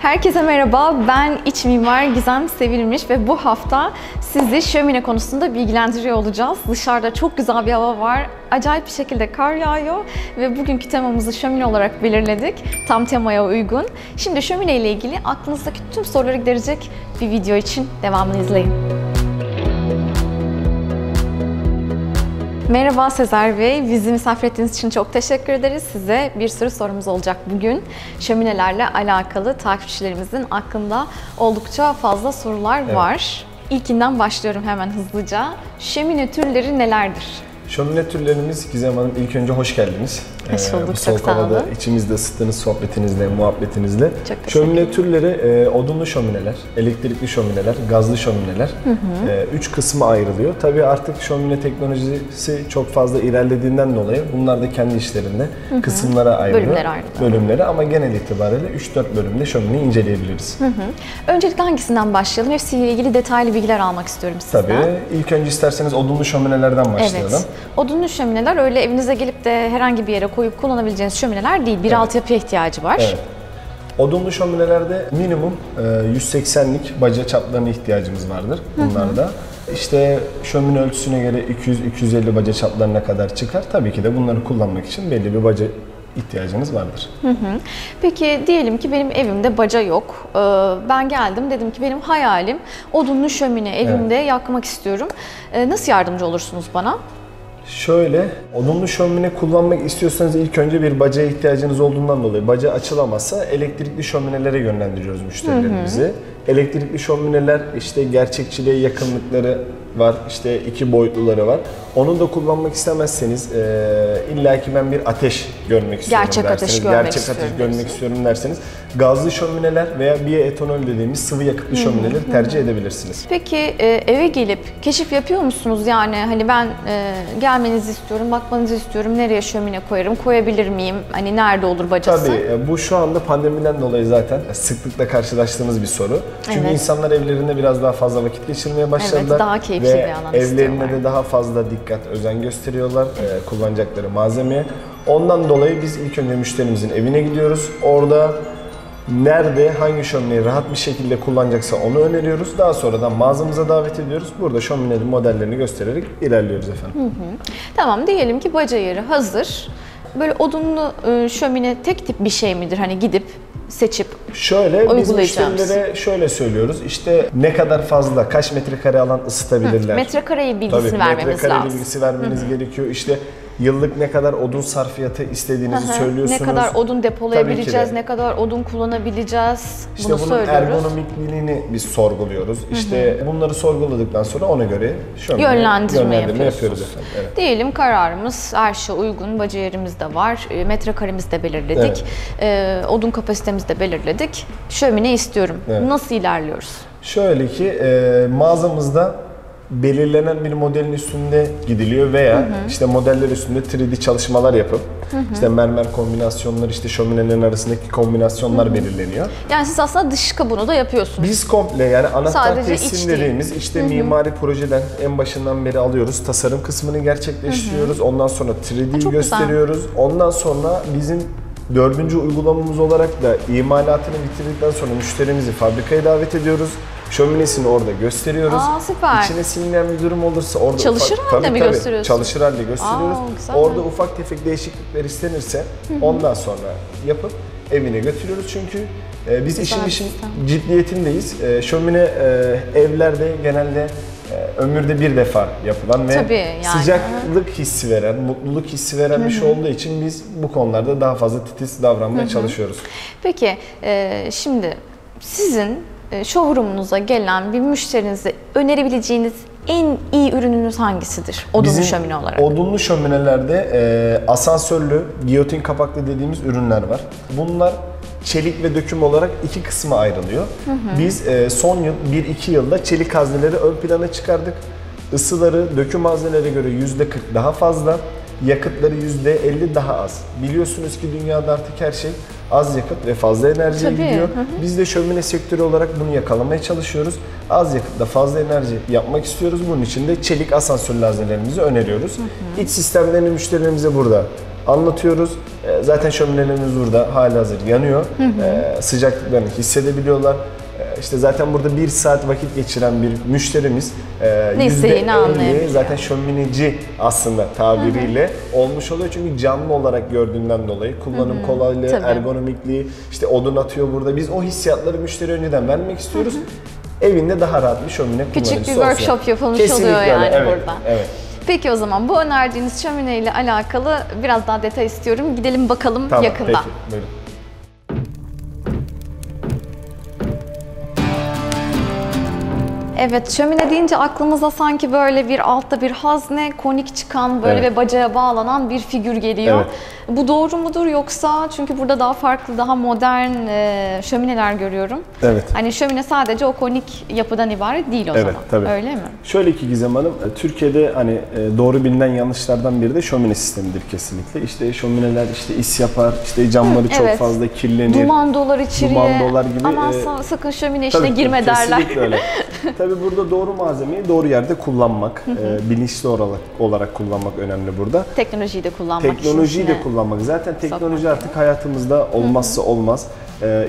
Herkese merhaba, ben iç mimar Gizem Sevilmiş ve bu hafta sizi şömine konusunda bilgilendiriyor olacağız. Dışarıda çok güzel bir hava var, acayip bir şekilde kar yağıyor ve bugünkü temamızı şömine olarak belirledik. Tam temaya uygun. Şimdi şömine ile ilgili aklınızdaki tüm soruları giderecek bir video için devamını izleyin. Merhaba Sezer Bey, bizi misafir ettiğiniz için çok teşekkür ederiz. Size bir sürü sorumuz olacak bugün. Şöminelerle alakalı takipçilerimizin aklında oldukça fazla sorular var. İlkinden başlıyorum hemen hızlıca. Şömine türleri nelerdir? Şömine türlerimiz, Gizem Hanım, ilk önce hoş geldiniz. Hoş bulduk, bu soğuk havada içimizde ısıttığınız sohbetinizle, muhabbetinizle. Şömine türleri odunlu şömineler, elektrikli şömineler, gazlı şömineler. Üç kısma ayrılıyor. Tabii artık şömine teknolojisi çok fazla ilerlediğinden dolayı bunlar da kendi işlerinde kısımlara ayrılıyor. Bölümlere ama genel itibariyle 3-4 bölümde şömineyi inceleyebiliriz. Öncelikle hangisinden başlayalım? Hepsiyle ilgili detaylı bilgiler almak istiyorum sizden. Tabii. İlk önce isterseniz odunlu şöminelerden başlayalım. Evet. Odunlu şömineler öyle evinize gelip de herhangi bir yere koyup kullanabileceğiniz şömineler değil. Bir altyapıya ihtiyacı var. Evet. Odunlu şöminelerde minimum 180'lik baca çaplarına ihtiyacımız vardır bunlarda. İşte şömine ölçüsüne göre 200-250 baca çaplarına kadar çıkar. Tabii ki de bunları kullanmak için belli bir baca ihtiyacınız vardır. Peki diyelim ki benim evimde baca yok. Ben geldim, dedim ki benim hayalim odunlu şömine evimde yakmak istiyorum. Nasıl yardımcı olursunuz bana? Şöyle, odunlu şömine kullanmak istiyorsanız ilk önce bir bacaya ihtiyacınız olduğundan dolayı baca açılamazsa elektrikli şöminelere yönlendiriyoruz müşterilerimizi. Elektrikli şömineler işte gerçekçiliğe yakınlıkları var, işte 2 boyutluları var. Onu da kullanmak istemezseniz illaki ben bir ateş görmek istiyorum derseniz, gerçek ateş görmek istiyorum derseniz gazlı şömineler veya bioetanol dediğimiz sıvı yakıtlı şömineleri tercih edebilirsiniz. Peki eve gelip keşif yapıyor musunuz? Yani hani ben gelmenizi istiyorum, bakmanızı istiyorum. Nereye şömine koyarım, koyabilir miyim? Hani nerede olur bacası? Tabii bu şu anda pandemiden dolayı zaten sıklıkla karşılaştığımız bir soru. Çünkü insanlar evlerinde biraz daha fazla vakit geçirmeye başladılar. Evet, daha keyifli bir alan evlerine de daha fazla dikkat, özen gösteriyorlar kullanacakları malzemeye. Ondan dolayı biz ilk önce müşterimizin evine gidiyoruz. Orada nerede, hangi şömineyi rahat bir şekilde kullanacaksa onu öneriyoruz. Daha sonradan mağazamıza davet ediyoruz. Burada şöminelerin modellerini göstererek ilerliyoruz efendim. Tamam, diyelim ki baca yeri hazır. Böyle odunlu şömine tek tip bir şey midir? Hani gidip seçip biz müşterilere şöyle söylüyoruz. İşte ne kadar fazla, kaç metrekare alan ısıtabilirler. Metrekareyi bilgisini vermemiz lazım. Metrekare bilgisi vermeniz gerekiyor. İşte yıllık ne kadar odun sarfiyatı istediğinizi söylüyorsunuz. Ne kadar odun depolayabileceğiz, ne kadar odun kullanabileceğiz. İşte bunun ergonomikliğini biz sorguluyoruz. İşte bunları sorguladıktan sonra ona göre yönlendirme yapıyoruz efendim. Evet. Diyelim kararımız her şey uygun, baca yerimiz de var, metrekaremizi de belirledik, odun kapasitemizi de belirledik. Şömine istiyorum. Nasıl ilerliyoruz? Şöyle ki mağazamızda belirlenen bir modelin üstünde gidiliyor veya işte modeller üstünde 3D çalışmalar yapıp işte mermer kombinasyonları, işte şöminelerin arasındaki kombinasyonlar belirleniyor. Yani siz aslında dış kabuğunu da yapıyorsunuz. Biz komple, yani anahtar teslim dediğimiz işte mimari projeden en başından beri alıyoruz. Tasarım kısmını gerçekleştiriyoruz. Ondan sonra 3D'yi gösteriyoruz. Ondan sonra bizim 4. uygulamamız olarak da imalatını bitirdikten sonra müşterimizi fabrikaya davet ediyoruz. Şöminesini orada gösteriyoruz. Süper. İçine silinmeyen bir durum olursa orada çalışır halde mi gösteriyorsunuz? Çalışır halde gösteriyoruz. Orada ufak tefek değişiklikler istenirse ondan sonra yapıp evine götürüyoruz. Çünkü biz işin ciddiyetindeyiz. Şömine evlerde genelde ömürde bir defa yapılan ve sıcaklık hissi veren, mutluluk hissi veren bir şey olduğu için biz bu konularda daha fazla titiz davranmaya çalışıyoruz. Peki şimdi sizin showroom'unuza gelen bir müşterinize önerebileceğiniz en iyi ürününüz hangisidir odunlu şömine olarak? Odunlu şöminelerde asansörlü, giyotin kapaklı dediğimiz ürünler var. Bunlar çelik ve döküm olarak 2 kısma ayrılıyor. Biz son 1-2 yılda çelik hazneleri ön plana çıkardık. Isıları döküm haznelere göre %40 daha fazla, yakıtları %50 daha az. Biliyorsunuz ki dünyada artık her şey az yakıt ve fazla enerjiye gidiyor. Biz de şömine sektörü olarak bunu yakalamaya çalışıyoruz. Az yakıtla fazla enerji yapmak istiyoruz. Bunun için de çelik asansörlü haznelerimizi öneriyoruz. İç sistemlerini müşterilerimize burada anlatıyoruz. Zaten şöminelerimiz burada halihazır yanıyor. Sıcaklıklarını hissedebiliyorlar. İşte zaten burada 1 saat vakit geçiren bir müşterimiz %50 zaten şömineci aslında tabiriyle olmuş oluyor. Çünkü canlı olarak gördüğünden dolayı kullanım kolaylığı, ergonomikliği, işte odun atıyor burada. Biz o hissiyatları müşteri önceden vermek istiyoruz. Evinde daha rahat bir şömine kullanıcısı olsun. Küçük bir workshop yapılmış Kesinlikle oluyor yani öyle. Evet, burada. evet. Peki o zaman bu önerdiğiniz şömine ile alakalı biraz daha detay istiyorum. Gidelim bakalım Tamam, yakında. Peki, buyurun. Evet, şömine deyince aklımıza sanki böyle bir altta bir hazne, konik çıkan böyle ve bacağa bağlanan bir figür geliyor. Evet. Bu doğru mudur yoksa çünkü burada daha farklı, daha modern şömineler görüyorum. Evet. Hani şömine sadece o konik yapıdan ibaret değil o zaman. Tabii. Öyle mi? Şöyle ki Gizem Hanım, Türkiye'de hani doğru bilinen yanlışlardan biri de şömine sistemidir kesinlikle. İşte şömineler işte is yapar, işte camları çok fazla kirlenir. Duman dolar içeriye. Duman dolar gibi. Aman sakın şömine işine girme derler. Kesinlikle öyle. Tabii burada doğru malzemeyi doğru yerde kullanmak, bilinçli olarak kullanmak önemli burada. Teknolojiyi de kullanmak. Teknolojiyi de kullanmak. Zaten teknoloji artık hayatımızda olmazsa olmaz.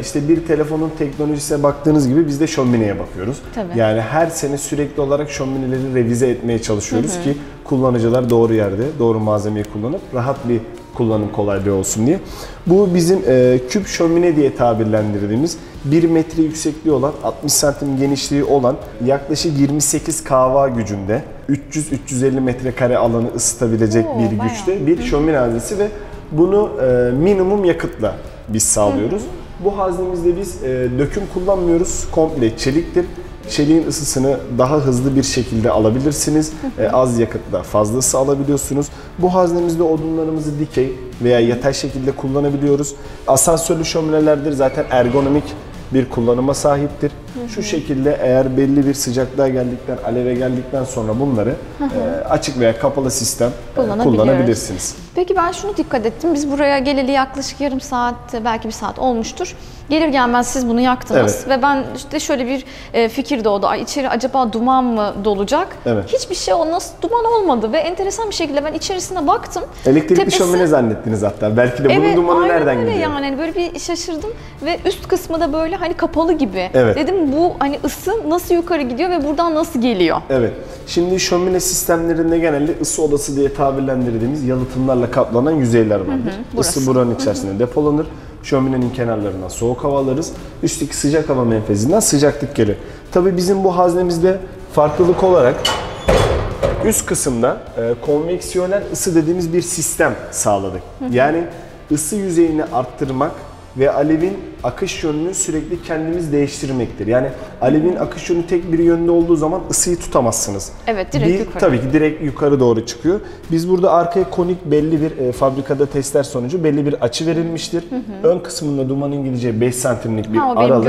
İşte bir telefonun teknolojisine baktığınız gibi biz de şömineye bakıyoruz. Tabii. Yani her sene sürekli olarak şömineleri revize etmeye çalışıyoruz ki kullanıcılar doğru yerde, doğru malzemeyi kullanıp rahat bir kullanım kolaylığı olsun diye. Bu bizim küp şömine diye tabirlendirdiğimiz 1 metre yüksekliği olan, 60 santim genişliği olan, yaklaşık 28 kW gücünde 300-350 metrekare alanı ısıtabilecek bir güçte bir şömine haznesi ve bunu minimum yakıtla biz sağlıyoruz. Bu haznemizde biz döküm kullanmıyoruz, komple çeliktir. Çeliğin ısısını daha hızlı bir şekilde alabilirsiniz. Az yakıtla fazla ısı alabiliyorsunuz. Bu haznemizde odunlarımızı dikey veya yatay şekilde kullanabiliyoruz. Asansörlü şöminelerdir, zaten ergonomik bir kullanıma sahiptir. Şu şekilde eğer belli bir sıcaklığa geldikten, aleve geldikten sonra bunları açık veya kapalı sistem kullanabilirsiniz. Peki ben şunu dikkat ettim. Biz buraya geleli yaklaşık yarım saat, belki 1 saat olmuştur. Gelir gelmez siz bunu yaktınız ve ben işte şöyle bir fikir doğdu. Ay içeri acaba duman mı dolacak? Hiçbir şey nasıl duman olmadı ve enteresan bir şekilde ben içerisine baktım. Elektrikli şömine zannettiniz hatta. Belki de bunun dumanı nereden gidiyor? Yani böyle bir şaşırdım ve üst kısmı da böyle hani kapalı gibi. Dedim bu hani ısı nasıl yukarı gidiyor ve buradan nasıl geliyor? Evet. Şimdi şömine sistemlerinde genelde ısı odası diye tabirlendirdiğimiz yalıtımlarla kaplanan yüzeyler vardır. Isı buranın içerisinde depolanır. Şöminenin kenarlarından soğuk hava alırız. Üstteki sıcak hava menfezinden sıcaklık gelir. Tabii bizim bu haznemizde farklılık olarak üst kısımda konveksiyonel ısı dediğimiz bir sistem sağladık. Yani ısı yüzeyini arttırmak ve alevin akış yönünü sürekli kendimiz değiştirmektir. Yani alevin akış yönü tek bir yönde olduğu zaman ısıyı tutamazsınız. Evet, direkt yukarı. Tabii ki direkt yukarı doğru çıkıyor. Biz burada arkaya konik belli bir fabrikada testler sonucu belli bir açı verilmiştir. Ön kısmında dumanın gideceği 5 santimlik bir aralık.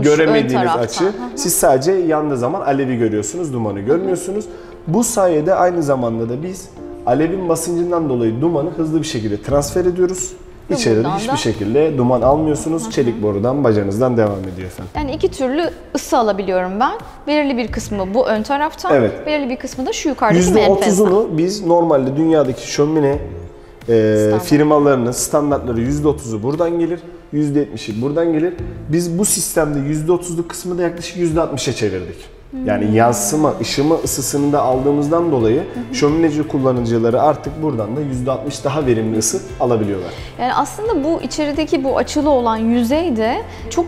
Göremediğimiz açı. Siz sadece yandığı zaman alevi görüyorsunuz, dumanı görmüyorsunuz. Bu sayede aynı zamanda da biz alevin basıncından dolayı dumanı hızlı bir şekilde transfer ediyoruz. İçeride hiçbir şekilde duman almıyorsunuz. Çelik borudan, bacanızdan devam ediyor efendim. Yani iki türlü ısı alabiliyorum ben. Belirli bir kısmı bu ön taraftan, belirli bir kısmı da şu yukarıdaki menfezden. %30'unu biz normalde dünyadaki şömine firmalarının standartları %30'u buradan gelir, %70'i buradan gelir. Biz bu sistemde %30'luk kısmı da yaklaşık %60'a çevirdik. Yani yansıma, ışıma ısısını da aldığımızdan dolayı şömineci kullanıcıları artık buradan da %60 daha verimli ısı alabiliyorlar. Yani aslında bu içerideki bu açılı olan yüzey de çok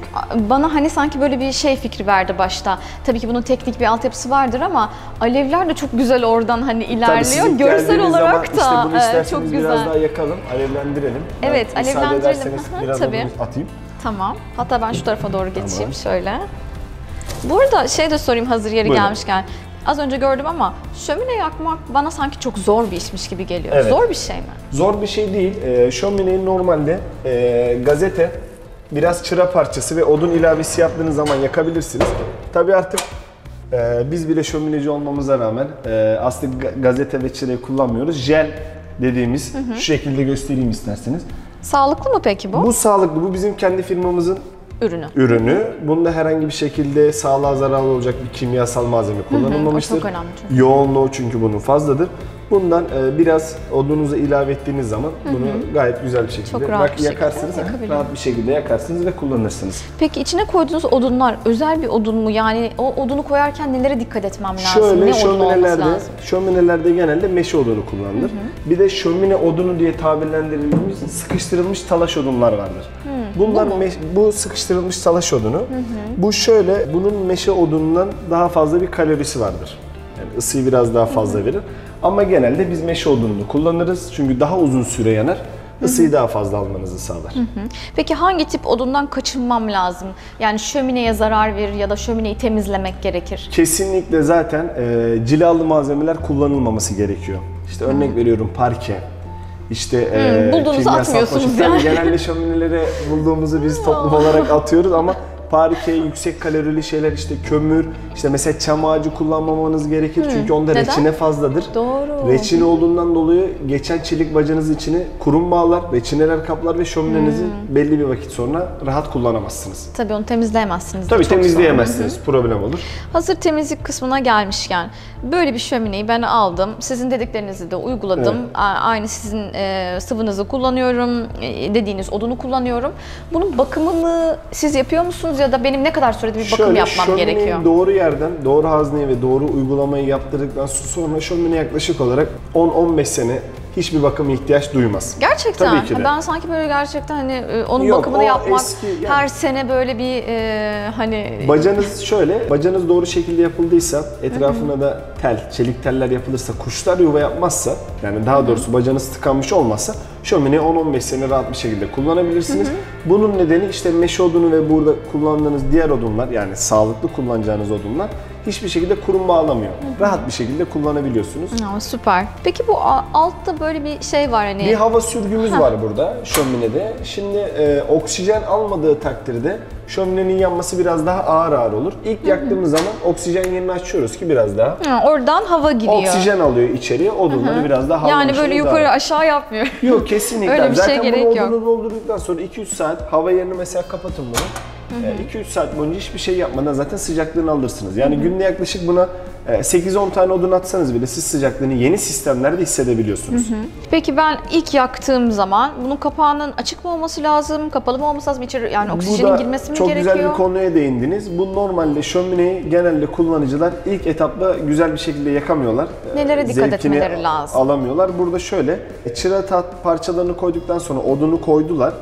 bana hani sanki böyle bir şey fikri verdi başta. Tabii ki bunun teknik bir altyapısı vardır ama alevler de çok güzel oradan hani ilerliyor. Görsel olarak da çok güzel. Biraz daha yakalım, alevlendirelim. Evet, alevlendirelim. Biraz tabii. atayım. Tamam. Hatta ben şu tarafa doğru geçeyim şöyle. Bu arada şey de sorayım hazır yeri gelmişken. Az önce gördüm ama şömine yakmak bana sanki çok zor bir işmiş gibi geliyor. Zor bir şey mi? Zor bir şey değil. Şömineyi normalde gazete, biraz çıra parçası ve odun ilavesi yaptığınız zaman yakabilirsiniz. Tabii artık biz bile şömineci olmamıza rağmen aslında gazete ve çırayı kullanmıyoruz. Jel dediğimiz şu şekilde göstereyim isterseniz. Sağlıklı mı peki bu? Bu sağlıklı. Bu bizim kendi firmamızın ürünü. Bunda herhangi bir şekilde sağlığa zararlı olacak bir kimyasal malzeme kullanılmamıştır. O çok önemli çünkü. Yoğunluğu çünkü bunun fazladır. Bundan biraz odunuza ilave ettiğiniz zaman bunu gayet güzel bir şekilde Çok rahat bir şekilde yakarsınız. yakabilirim. Rahat bir şekilde yakarsınız ve kullanırsınız. Peki içine koyduğunuz odunlar özel bir odun mu? Yani o odunu koyarken nelere dikkat etmem lazım? Şöyle Ne odun olması lazım? şöminelerde genelde meşe odunu kullanılır. Bir de şömine odunu diye tabirlendirilmiş sıkıştırılmış talaş odunlar vardır. Bunlar bu sıkıştırılmış talaş odunu. Bu şöyle, bunun meşe odunundan daha fazla bir kalorisi vardır. Yani ısıyı biraz daha fazla verir. Ama genelde biz meşe odununu kullanırız çünkü daha uzun süre yanar. Isıyı daha fazla almanızı sağlar. Peki hangi tip odundan kaçınmam lazım? Yani şömineye zarar verir ya da şömineyi temizlemek gerekir. Kesinlikle zaten cilalı malzemeler kullanılmaması gerekiyor. İşte örnek veriyorum, parke. İşte bulduğunuzu kimyasal atmıyorsunuz poşet. yani. Genelde şöminelere bulduğumuzu biz toplum olarak atıyoruz ama parke, yüksek kalorili şeyler, işte kömür, işte mesela çam ağacı kullanmamanız gerekir çünkü onda Neden? reçine fazladır. Doğru. Reçine olduğundan dolayı geçen çelik bacanız içine kurum bağlar, reçineler kaplar ve şöminenizi belli bir vakit sonra rahat kullanamazsınız. Tabii onu temizleyemezsiniz. Tabii Çok zor. temizleyemezsiniz, problem olur. Hazır temizlik kısmına gelmişken böyle bir şömineyi ben aldım. Sizin dediklerinizi de uyguladım. Evet. Aynı sizin sıvınızı kullanıyorum, dediğiniz odunu kullanıyorum. Bunun bakımını siz yapıyor musunuz ya da benim ne kadar sürede bir bakım yapmam gerekiyor? Şömineyi doğru yerden, doğru hazneye ve doğru uygulamayı yaptırdıktan sonra şömine yaklaşık olarak 10-15 sene hiçbir bakıma ihtiyaç duymaz. Gerçekten. Tabii ki de. Ben sanki böyle gerçekten hani onun Yok, bakımını o yapmak eski, yani her sene böyle bir hani bacanız şöyle, bacanız doğru şekilde yapıldıysa, etrafına da çelik teller yapılırsa, kuşlar yuva yapmazsa, yani daha doğrusu bacanız tıkanmış olmazsa şömineyi 10-15 sene rahat bir şekilde kullanabilirsiniz. Bunun nedeni işte meşe odunu ve burada kullandığınız diğer odunlar, yani sağlıklı kullanacağınız odunlar hiçbir şekilde kurum bağlamıyor. Rahat bir şekilde kullanabiliyorsunuz. süper. Peki bu altta böyle bir şey var hani. Bir hava sürgümüz var burada şöminede. Şimdi oksijen almadığı takdirde şöminenin yanması biraz daha ağır olur. İlk yaktığımız zaman oksijen yerini açıyoruz ki biraz daha. Oradan hava giriyor. Oksijen alıyor içeriye, odunları biraz daha Yani havlamış böyle oluyor yukarı daha. aşağı yapmıyor. Yok, kesinlikle. Öyle bir şey Zaten gerek bunu yok. odunu doldurduktan sonra 2-3 saat hava yerini mesela kapatın bunu. 2-3 saat boyunca hiçbir şey yapmadan zaten sıcaklığını alırsınız. Yani günde yaklaşık buna 8-10 tane odun atsanız bile siz sıcaklığını yeni sistemlerde hissedebiliyorsunuz. Peki ben ilk yaktığım zaman bunun kapağının açık mı olması lazım, kapalı mı olması lazım? İçeri yani oksijenin girmesi mi çok gerekiyor? güzel bir konuya değindiniz. Bu normalde şömineyi genelde kullanıcılar ilk etapta güzel bir şekilde yakamıyorlar. Nelere dikkat Zevkini etmeleri lazım? alamıyorlar. Burada şöyle, çıra parçalarını koyduktan sonra odunu koydular.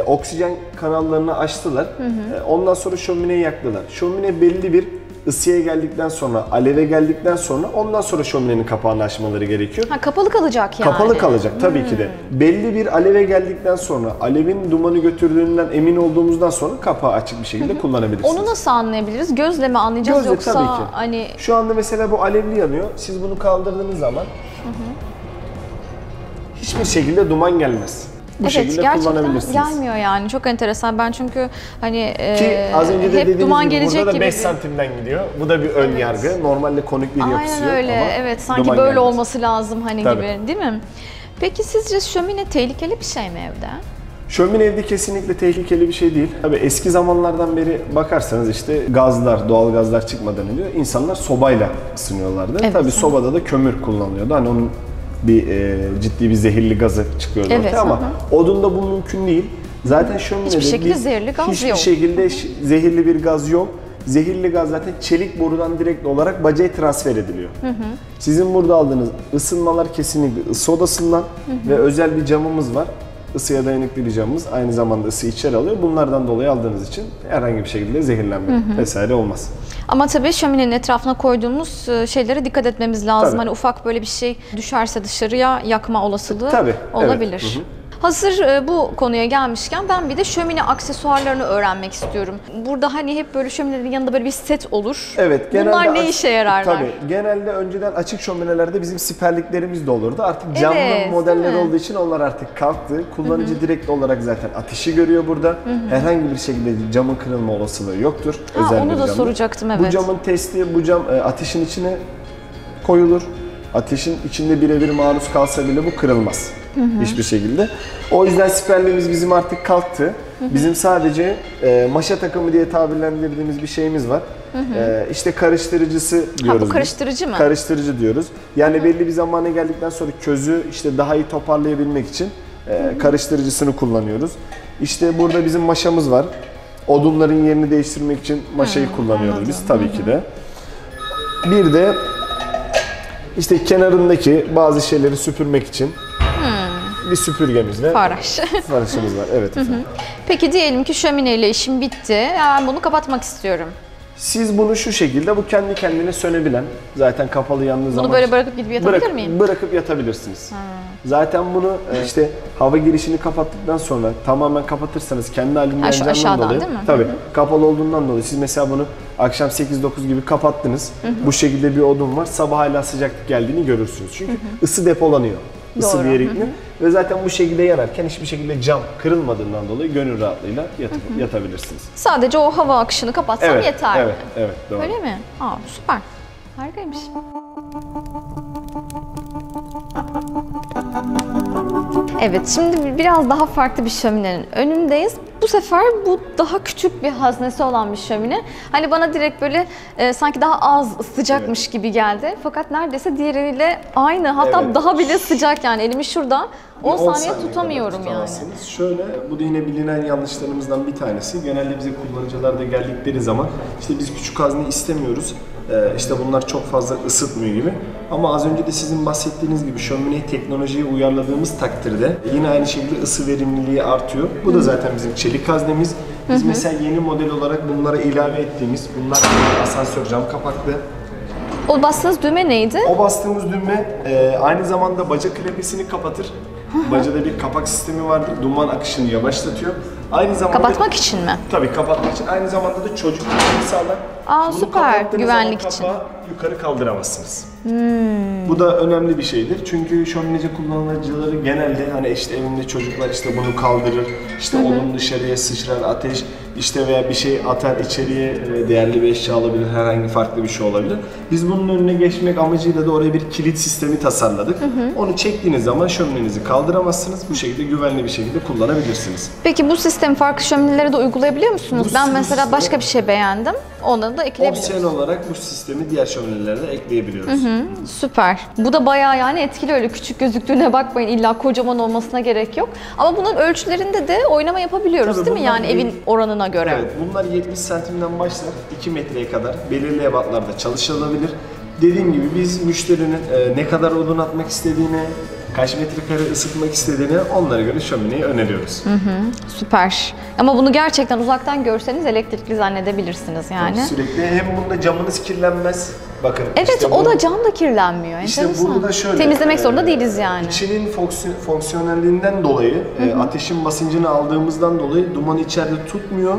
Oksijen kanallarını açtılar. Ondan sonra şömineyi yaktılar. Şömine belli bir ısıya geldikten sonra, aleve geldikten sonra ondan sonra şöminenin kapağını açmaları gerekiyor. Kapalı kalacak yani. Kapalı kalacak tabii ki de. Belli bir aleve geldikten sonra, alevin dumanı götürdüğünden emin olduğumuzdan sonra kapağı açık bir şekilde kullanabilirsiniz. Onu nasıl anlayabiliriz? Gözle mi anlayacağız Gözle, yoksa tabii ki. hani Şu anda mesela bu alevli yanıyor. Siz bunu kaldırdığınız zaman hiçbir şekilde duman gelmez. Bu şekilde gerçekten kullanabilirsiniz. gelmiyor yani. Çok enteresan. Ben çünkü hani Ki az önce de hep dediğiniz duman gibi gelecek burada da gibi 5 santimden gidiyor. Bu da bir ön yargı. Normalde konik bir yapısı Aynen yok öyle. ama Evet, sanki duman böyle gelmez. olması lazım hani Tabii. gibi, değil mi? Peki sizce şömine tehlikeli bir şey mi evde? Şömine evde kesinlikle tehlikeli bir şey değil. Tabii eski zamanlardan beri bakarsanız işte gazlar, doğal gazlar çıkmadan önce insanlar sobayla ısınıyorlardı. Evet. Tabii sobada da kömür kullanılıyordu. Hani onun bir ciddi bir zehirli gazı çıkıyordu Evet, ortaya ama odunda bu mümkün değil. Zaten şöminede Hiçbir şekilde zehirli gaz hiçbir yok. şekilde zehirli bir gaz yok. Zehirli gaz zaten çelik borudan direkt olarak bacaya transfer ediliyor. Sizin burada aldığınız ısınmalar kesinlikle ısı odasından ve özel bir camımız var. Isıya dayanıklı bir camımız, aynı zamanda ısı içeri alıyor. Bunlardan dolayı aldığınız için herhangi bir şekilde zehirlenme vesaire olmaz. Ama tabii şöminenin etrafına koyduğumuz şeylere dikkat etmemiz lazım. Tabii. Hani ufak böyle bir şey düşerse dışarıya yakma olasılığı Tabii, olabilir. evet. Hazır bu konuya gelmişken ben bir de şömine aksesuarlarını öğrenmek istiyorum. Burada hani hep böyle şöminenin yanında böyle bir set olur. Evet, Bunlar ne işe yararlar? Tabii, genelde önceden açık şöminelerde bizim siperliklerimiz de olurdu. Artık camlı Evet, modeller değil mi? olduğu için onlar artık kalktı. Kullanıcı direkt olarak zaten ateşi görüyor burada. Herhangi bir şekilde camın kırılma olasılığı yoktur. Özel onu bir da camdır. soracaktım, Bu evet. camın testi, bu cam ateşin içine koyulur. Ateşin içinde birebir maruz kalsa bile bu kırılmaz. Hiçbir şekilde. O yüzden siperliğimiz bizim artık kalktı. Bizim sadece maşa takımı diye tabirlendirdiğimiz bir şeyimiz var. İşte karıştırıcısı diyoruz. bu karıştırıcı mı? Karıştırıcı diyoruz. Yani belli bir zamana geldikten sonra közü işte daha iyi toparlayabilmek için karıştırıcısını kullanıyoruz. İşte burada bizim maşamız var. Odunların yerini değiştirmek için maşayı kullanıyoruz biz tabii ki de. Bir de işte kenarındaki bazı şeyleri süpürmek için bir süpürgemizle faraşımız var. Evet efendim. Peki diyelim ki şömineyle işim bitti. Ben bunu kapatmak istiyorum. Siz bunu şu şekilde, bu kendi kendine sönebilen, zaten kapalı yandığı zaman... Bunu böyle bırakıp gidip yatabilir miyim? Bırakıp yatabilirsiniz. Zaten bunu işte hava girişini kapattıktan sonra tamamen kapatırsanız kendi halinden şu aşağıdan dolayı, değil mi? tabii kapalı olduğundan dolayı siz mesela bunu akşam 8-9 gibi kapattınız. Bu şekilde bir odun var. Sabah hala sıcaklık geldiğini görürsünüz. Çünkü ısı depolanıyor. Isı bir yere gitmiyor. Ve zaten bu şekilde yanarken hiçbir şekilde cam kırılmadığından dolayı gönül rahatlığıyla yatabilirsiniz. Sadece o hava akışını kapatsam yeter mi? Evet, doğru. Öyle mi? Süper. Harikaymış. Evet, şimdi biraz daha farklı bir şöminenin önündeyiz. Bu sefer bu daha küçük bir haznesi olan bir şömine. Hani bana direkt böyle sanki daha az sıcakmış gibi geldi. Fakat neredeyse diğeriyle aynı, hatta daha bile sıcak yani. Elimi şurada 10 saniye tutamıyorum yani. Şöyle, bu da yine bilinen yanlışlarımızdan bir tanesi. Genelde bize kullanıcılar da geldikleri zaman işte biz küçük hazne istemiyoruz. İşte bunlar çok fazla ısıtmıyor gibi. Ama az önce de sizin bahsettiğiniz gibi şömineyi teknolojiye uyarladığımız takdirde yine aynı şekilde ısı verimliliği artıyor. Bu da zaten bizim çelik haznemiz. Biz mesela yeni model olarak bunlara ilave ettiğimiz, bunlar asansör cam kapaklı. O bastığınız düğme neydi? O bastığımız düğme aynı zamanda baca klepesini kapatır. Bacada bir kapak sistemi vardır. Duman akışını yavaşlatıyor. Aynı zamanda kapatmak için mi? Tabii kapatmak için. Aynı zamanda da çocuk güvenliği sağlar. Bunu süper. Güvenlik için. Yukarı kaldıramazsınız. Bu da önemli bir şeydir. Çünkü şömineci kullanıcıları genelde hani işte evinde çocuklar işte bunu kaldırır. İşte onun dışarıya sıçrar ateş işte veya bir şey atar içeriye, değerli bir eşya alabilir, herhangi farklı bir şey olabilir. Biz bunun önüne geçmek amacıyla da oraya bir kilit sistemi tasarladık. Onu çektiğiniz zaman şöminenizi kaldıramazsınız. Bu şekilde güvenli bir şekilde kullanabilirsiniz. Peki bu sistemi farklı şöminelere de uygulayabiliyor musunuz? Ben mesela başka bir şey beğendim. Onları da ekleyebiliyoruz. Opsiyon olarak bu sistemi diğer şöminelere de ekleyebiliyoruz. Süper. Bu da bayağı yani etkili, öyle küçük gözüktüğüne bakmayın. İlla kocaman olmasına gerek yok. Ama bunun ölçülerinde de oynama yapabiliyoruz. Tabii, değil mi? Yani evin oranına göre. Evet. Bunlar 70 santimden başlar 2 metreye kadar belirli ebatlarda çalışılabilir. Dediğim gibi biz müşterinin ne kadar odun atmak istediğini, kaç metrekare ısıtmak istediğini onlara göre şömineyi öneriyoruz. Süper. Ama bunu gerçekten uzaktan görseniz elektrikli zannedebilirsiniz yani. Sürekli hem bunda camınız kirlenmez. Bakın. Evet, işte o da cam da kirlenmiyor. İşte burada şöyle. Temizlemek zorunda değiliz yani. İçinin fonksiyonelliğinden dolayı, ateşin basıncını aldığımızdan dolayı dumanı içeride tutmuyor.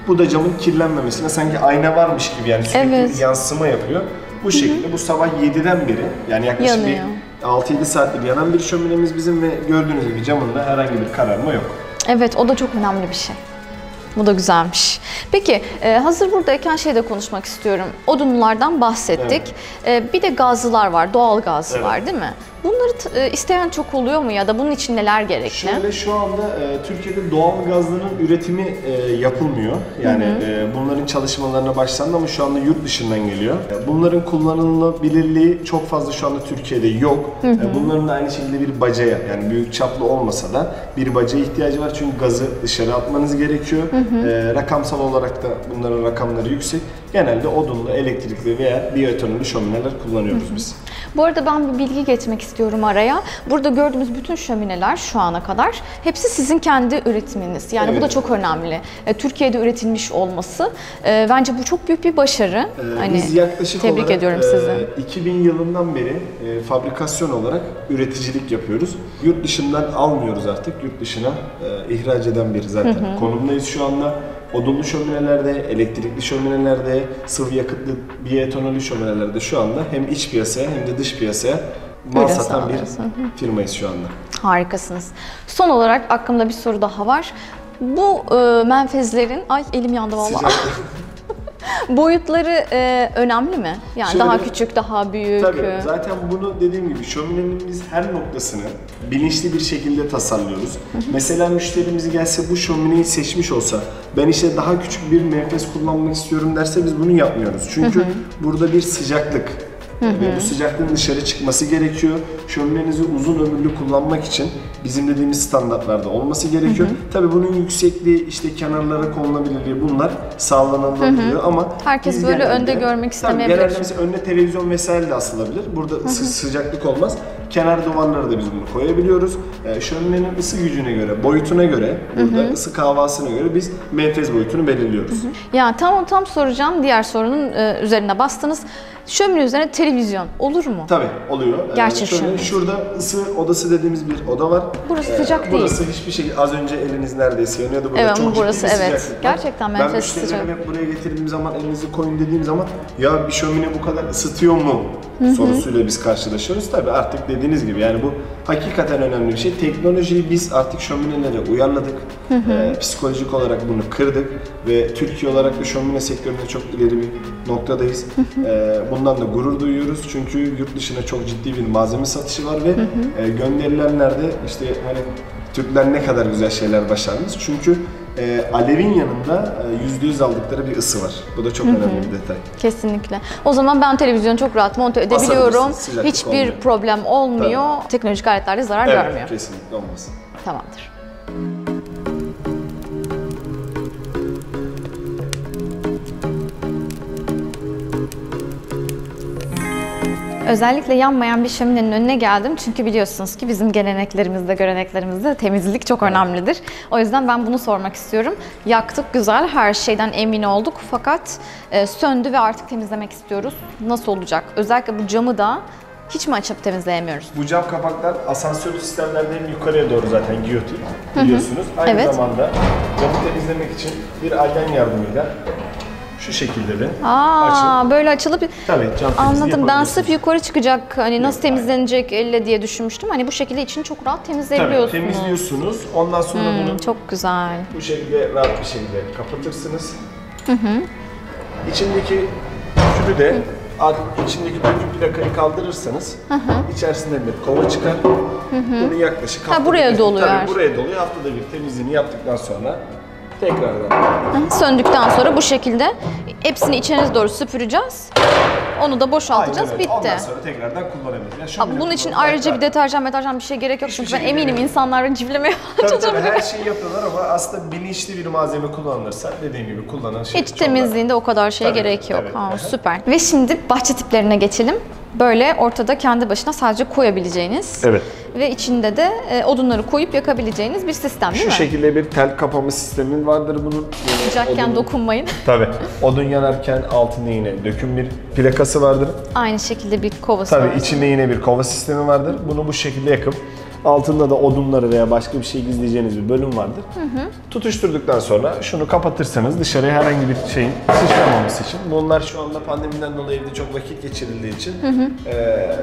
Bu da camın kirlenmemesine sanki ayna varmış gibi yani sürekli yansıma yapıyor. Bu şekilde bu sabah 7'den beri yani yaklaşık bir 6-7 saattir yanan bir şöminemiz bizim ve gördüğünüz gibi camında herhangi bir kararma yok. Evet, o da çok önemli bir şey. Bu da güzelmiş. Peki, hazır buradayken de konuşmak istiyorum. Odunlardan bahsettik. Bir de gazlılar var, doğal gazlılar değil mi? Bunları isteyen çok oluyor mu ya da bunun için neler gerekli? Şöyle, şu anda Türkiye'de doğal gazların üretimi yapılmıyor. Yani bunların çalışmalarına başlandı ama şu anda yurt dışından geliyor. Bunların kullanılabilirliği çok fazla şu anda Türkiye'de yok. Bunların da aynı şekilde bir bacaya, yani büyük çaplı olmasa da bir bacaya ihtiyacı var. Çünkü gazı dışarı atmanız gerekiyor. Rakamsal olarak da bunların rakamları yüksek. Genelde odunlu, elektrikli veya biyoetanolü şömineler kullanıyoruz biz. Bu arada ben bir bilgi geçmek istiyorum araya. Burada gördüğümüz bütün şömineler şu ana kadar hepsi sizin kendi üretiminiz. Yani bu da çok önemli. Türkiye'de üretilmiş olması bence bu çok büyük bir başarı. Biz yaklaşık tebrik olarak ediyorum sizi. 2000 yılından beri fabrikasyon olarak üreticilik yapıyoruz. Yurt dışından almıyoruz artık. Yurt dışına ihraç eden bir zaten konumdayız şu anda. Odunlu şöminelerde, elektrikli şöminelerde, sıvı yakıtlı biyoetanolü şöminelerde şu anda hem iç piyasaya hem de dış piyasaya mal satan bir firmayız şu anda. Harikasınız. Son olarak aklımda bir soru daha var. Bu menfezlerin, ay elim yandı vallahi. Boyutları önemli mi? Yani Şöyle, daha küçük, daha büyük. Tabii. Zaten bunu dediğim gibi şöminenin biz her noktasını bilinçli bir şekilde tasarlıyoruz. Mesela müşterimiz gelse bu şömineyi seçmiş olsa, ben işte daha küçük bir menfez kullanmak istiyorum derse biz bunu yapmıyoruz. Çünkü burada bir sıcaklık ve bu sıcaklığın dışarı çıkması gerekiyor. Şöminenizi uzun ömürlü kullanmak için bizim dediğimiz standartlarda olması gerekiyor. Tabii bunun yüksekliği, işte kenarlara konulabilirliği bunlar sağlanabiliyor ama herkes böyle önde görmek istemeyebilir. Genelde mesela önüne televizyon vesaire de asılabilir. Burada sıcaklık olmaz. Kenar duvarlara da biz bunu koyabiliyoruz. Şöminenin ısı gücüne göre, boyutuna göre, burada ısı kahvasına göre biz menfez boyutunu belirliyoruz. Ya tam soracağım, diğer sorunun üzerine bastınız. Şömine üzerine televizyon olur mu? Tabii oluyor. Gerçek şöyle, şurada ısı odası dediğimiz bir oda var. Burası sıcak değil. Burası hiçbir şey, az önce eliniz neredeyse yanıyordu. Burada evet, çok burası ciddi bir evet. sıcaklık var. Gerçekten menfez sıcak. Ben müşterilerime buraya getirdiğim zaman elinizi koyun dediğim zaman ya bir şömine bu kadar ısıtıyor mu sorusuyla biz karşılaşıyoruz. Tabii artık dediğiniz gibi yani bu hakikaten önemli bir şey. Teknolojiyi biz artık şöminelere uyarladık. Psikolojik olarak bunu kırdık ve Türkiye olarak da şömine sektöründe çok ileri bir noktadayız. Bundan da gurur duyuyoruz çünkü yurt dışına çok ciddi bir malzeme satışı var ve gönderilenlerde işte hani Türkler ne kadar güzel şeyler başarmış çünkü alevin yanında %100 aldıkları bir ısı var. Bu da çok önemli bir detay. Kesinlikle. O zaman ben televizyonu çok rahat monte edebiliyorum. Hiçbir olmuyor. problem olmuyor. Tabii. Teknolojik aletlerde zarar görmüyor. Evet, kesinlikle olmaz. Tamamdır. Özellikle yanmayan bir şöminenin önüne geldim çünkü biliyorsunuz ki bizim geleneklerimizde, göreneklerimizde temizlik çok önemlidir. O yüzden ben bunu sormak istiyorum. Yaktık, güzel, her şeyden emin olduk fakat söndü ve artık temizlemek istiyoruz. Nasıl olacak? Özellikle bu camı da hiç mi açıp temizleyemiyoruz? Bu cam kapaklar asansörlü sistemlerde hem yukarıya doğru zaten giyotin biliyorsunuz. Aynı zamanda camı temizlemek için bir alyan yardımıyla şu şekilde de açıp böyle açılıp tabii cam anladım. Ben sırf yukarı çıkacak hani nasıl temizlenecek elle diye düşünmüştüm. Hani bu şekilde içini çok rahat temizleyebiliyorsunuz. Tabii temizliyorsunuz. Ondan sonra bunu çok güzel. Bu şekilde rahat bir şekilde kapatırsınız. İçindeki tülü de artık içindeki döküm plakayı kaldırırsanız içerisinden bir kova çıkar. Bunu yaklaşık buraya doluyor. Tabii buraya doluyor. Haftada bir temizliğini yaptıktan sonra tekrardan. Söndükten sonra bu şekilde hepsini içeriye doğru süpüreceğiz. Onu da boşaltacağız. Bitti. Ondan sonra tekrardan kullanabiliriz. Yani bunun için ayrıca bir deterjan bir şey gerek yok. Çünkü ben eminim insanlar ciflemeye tabii her şeyi yapıyorlar ama aslında bilinçli bir malzeme kullanılırsa dediğim gibi kullanan şey hiç temizliğinde o kadar şeye gerek yok. Süper. Ve şimdi bahçe tiplerine geçelim. Böyle ortada kendi başına sadece koyabileceğiniz ve içinde de odunları koyup yakabileceğiniz bir sistem değil mi? Şu şekilde bir tel kapama sistemi vardır bunun. Sıcakken dokunmayın. Tabii. Odun yanarken altında yine döküm bir plakası vardır. Aynı şekilde bir kovası var. Tabii içinde yine bir kova sistemi vardır. Bunu bu şekilde yakıp altında da odunları veya başka bir şey gizleyeceğiniz bir bölüm vardır. Tutuşturduktan sonra şunu kapatırsanız dışarıya herhangi bir şeyin sıçramaması için. Bunlar şu anda pandemiden dolayı evde çok vakit geçirildiği için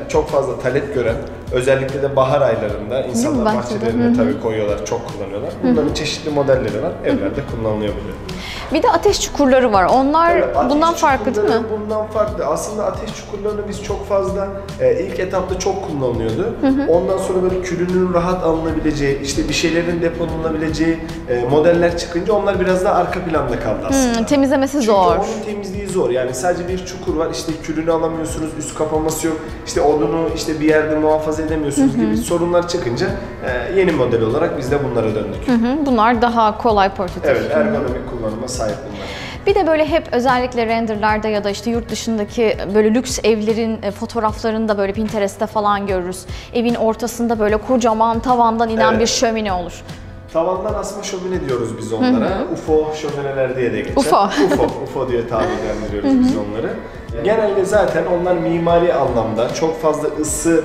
çok fazla talep gören, özellikle de bahar aylarında insanlar bahçelerine tabii koyuyorlar, çok kullanıyorlar. Bunların çeşitli modelleri var, evlerde kullanılabiliyor. Bir de ateş çukurları var. Onlar bundan farklı değil mi? Bundan farklı. Aslında ateş çukurlarını biz çok fazla ilk etapta çok kullanılıyordu. Ondan sonra böyle külünün rahat alınabileceği, işte bir şeylerin depolanabileceği modeller çıkınca onlar biraz daha arka planda kaldı aslında. Temizlemesi zor. Çünkü onun temizliği zor. Yani sadece bir çukur var, işte külünü alamıyorsunuz, üst kapaması yok, işte odunu işte bir yerde muhafaza edemiyorsunuz gibi sorunlar çıkınca yeni model olarak biz de bunlara döndük. Bunlar daha kolay portatif. Evet, ergonomik kullanıma sahip bunlar. Bir de böyle hep özellikle renderlarda ya da işte yurt dışındaki böyle lüks evlerin fotoğraflarında böyle Pinterest'te falan görürüz. Evin ortasında böyle kocaman tavandan inen bir şömine olur. Tavandan asma şömine diyoruz biz onlara. UFO şömineler diye de geçer. UFO diye tabirlendiriyoruz biz onları. Genelde zaten onlar mimari anlamda çok fazla ısı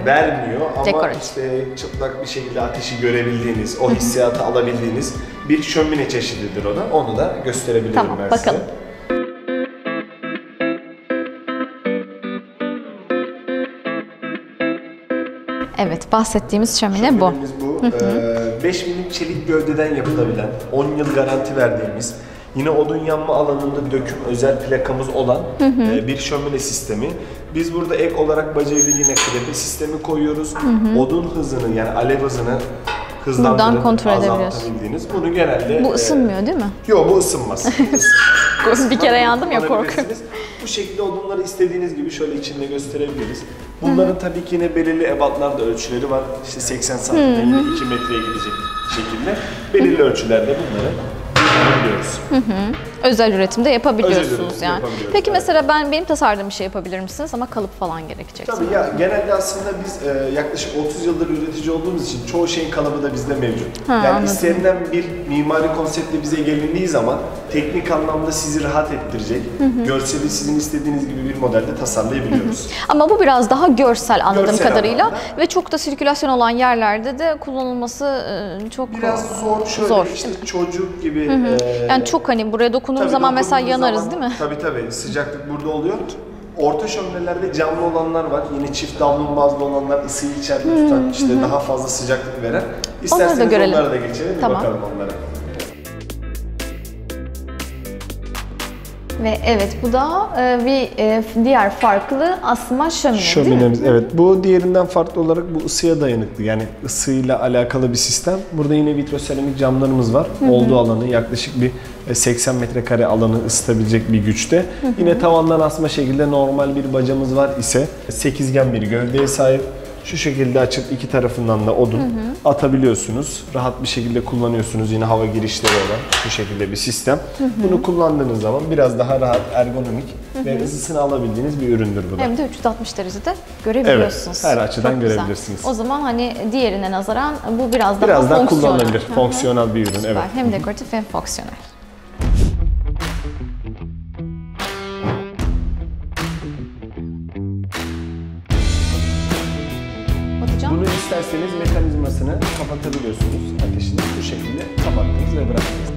vermiyor ama işte çıplak bir şekilde ateşi görebildiğiniz, o hissiyatı alabildiğiniz bir şömine çeşididir o da. Onu da gösterebilirim ben size. Bakalım. Evet, bahsettiğimiz şömine bu. 5 milim çelik gövdeden yapılabilen, 10 yıl garanti verdiğimiz, Yine odun yanma alanında döküm özel plakamız olan bir şömine sistemi. Biz burada ek olarak baca bir yine krepe sistemi koyuyoruz. Odun hızını yani alev hızını Buradan kontrol azaltabildiğiniz. Bunu genelde... Bu ısınmıyor değil mi? Yok, bu ısınmaz. Bir kere yandım ya, korkuyorum. Bu şekilde odunları istediğiniz gibi şöyle içinde gösterebiliriz. Bunların tabii ki yine belirli ebatlarda ölçüleri var. İşte 80 santimden yine 2 metreye gidecek şekilde belirli ölçülerde bunları yapabiliyoruz. Özel üretimde yapabiliyorsunuz Özel üretimde yani. yapabiliyoruz, Peki evet. mesela benim tasarladığım bir şey yapabilir misiniz ama kalıp falan gerekecek. Tabii ya, genelde aslında biz yaklaşık 30 yıldır üretici olduğumuz için çoğu şeyin kalıbı da bizde mevcut. Yani anladım. istenilen bir mimari konseptle bize gelindiği zaman teknik anlamda sizi rahat ettirecek, görseli sizin istediğiniz gibi bir modelde tasarlayabiliyoruz. Ama bu biraz daha görsel anladığım Görsel kadarıyla anlamda. ve çok da sirkülasyon olan yerlerde de kullanılması çok Biraz zor, şöyle zor. işte çocuk gibi. Yani çok hani buraya dokunduğum Tabii zaman mesela dokunduğunuz yanarız zaman, değil mi? Tabii sıcaklık burada oluyor. Orta şöminelerde camlı olanlar var. Yine çift davlumbazlı olanlar, ısıyı içeride tutan, işte daha fazla sıcaklık veren. İsterseniz görelim. onlara da geçelim, Tamam. bir bakalım onlara. Ve evet, bu da bir diğer farklı asma şömine değil mi? Şöminemiz, evet. Bu diğerinden farklı olarak bu ısıya dayanıklı. Yani ısıyla alakalı bir sistem. Burada yine vitroseramik camlarımız var. Olduğu alanı yaklaşık bir 80 metrekare alanı ısıtabilecek bir güçte. Yine tavandan asma şekilde normal bir bacamız var ise sekizgen bir gövdeye sahip. Şu şekilde açıp iki tarafından da odun atabiliyorsunuz. Rahat bir şekilde kullanıyorsunuz. Yine hava girişleri olan bu şekilde bir sistem. Bunu kullandığınız zaman biraz daha rahat, ergonomik ve ısısını alabildiğiniz bir üründür bu da. Hem de 360 derecede görebiliyorsunuz. Evet, her açıdan Çok güzel. görebilirsiniz. O zaman hani diğerine nazaran bu biraz daha Biraz daha fonksiyonel. kullanılabilir, fonksiyonel bir ürün. Süper. Evet. Hem dekoratif hem fonksiyonel. Batacağım. Bunu isterseniz mekanizmasını kapatabiliyorsunuz. Ateşini bu şekilde kapattınız ve bıraktınız.